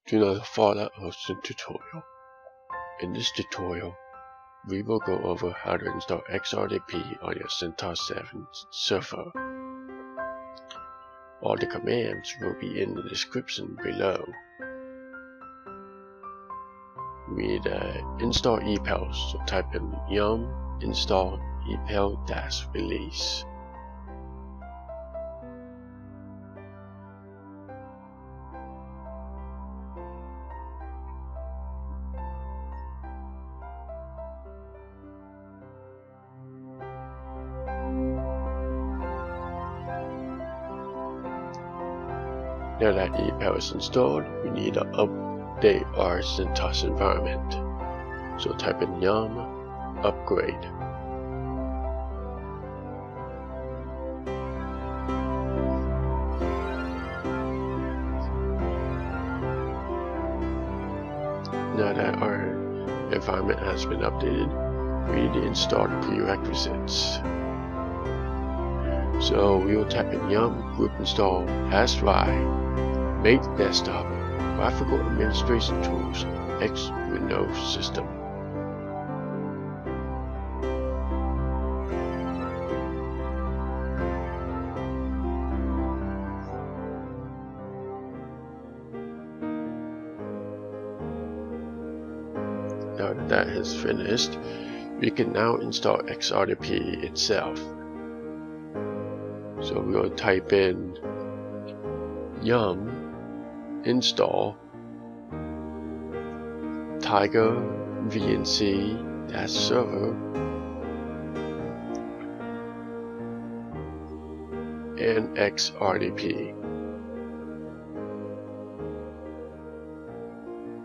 to another Fallout hosting tutorial. In this tutorial, we will go over how to install XRDP on your CentOS 7 server. All the commands will be in the description below. We need install epel, so type in yum install epel-release. Now that epel is installed, we need to update our CentOS environment. So type in yum upgrade. Now that our environment has been updated, we need to install the prerequisites. So we will type in yum group install #y make desktop graphical administration tools X Windows system. Now that that has finished, we can now install XRDP itself. So we will type in yum install tiger vnc-server and XRDP.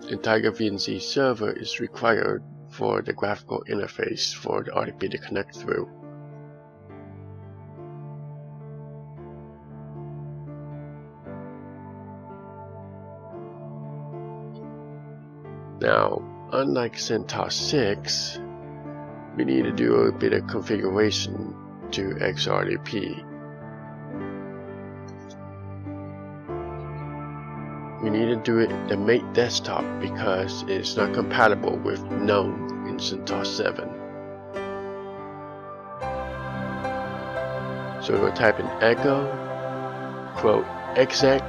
The Tiger VNC server is required for the graphical interface for the RDP to connect through. Now, unlike CentOS 6, we need to do a bit of configuration to XRDP. We need to do it the make desktop because it's not compatible with GNOME in CentOS 7. So we'll type in echo quote exec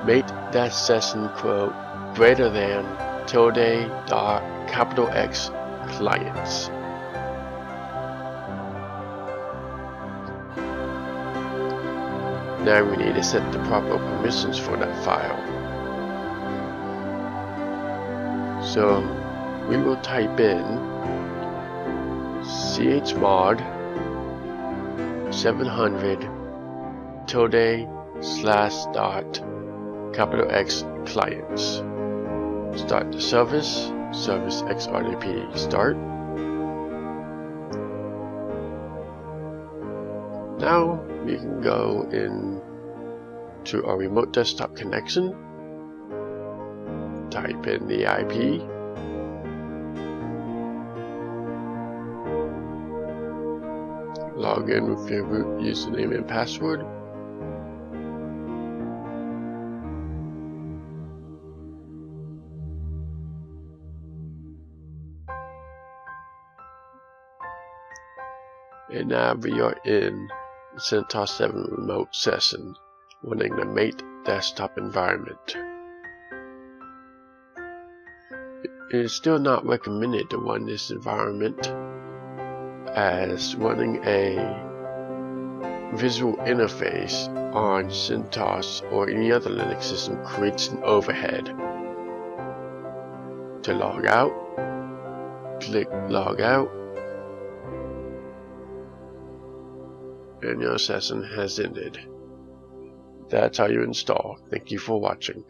make dash session quote greater than tilde dot capital X clients. Now we need to set the proper permissions for that file. So we will type in chmod 700 tilde / dot capital X clients. Start the service XRDP start. Now we can go in to our remote desktop connection, type in the IP, log in with your root username and password, and now we are in CentOS 7 remote session running the mate desktop environment. It is still not recommended to run this environment, as running a visual interface on CentOS or any other Linux system creates an overhead. To log out, click log out, and your session has ended. That's how you install. Thank you for watching.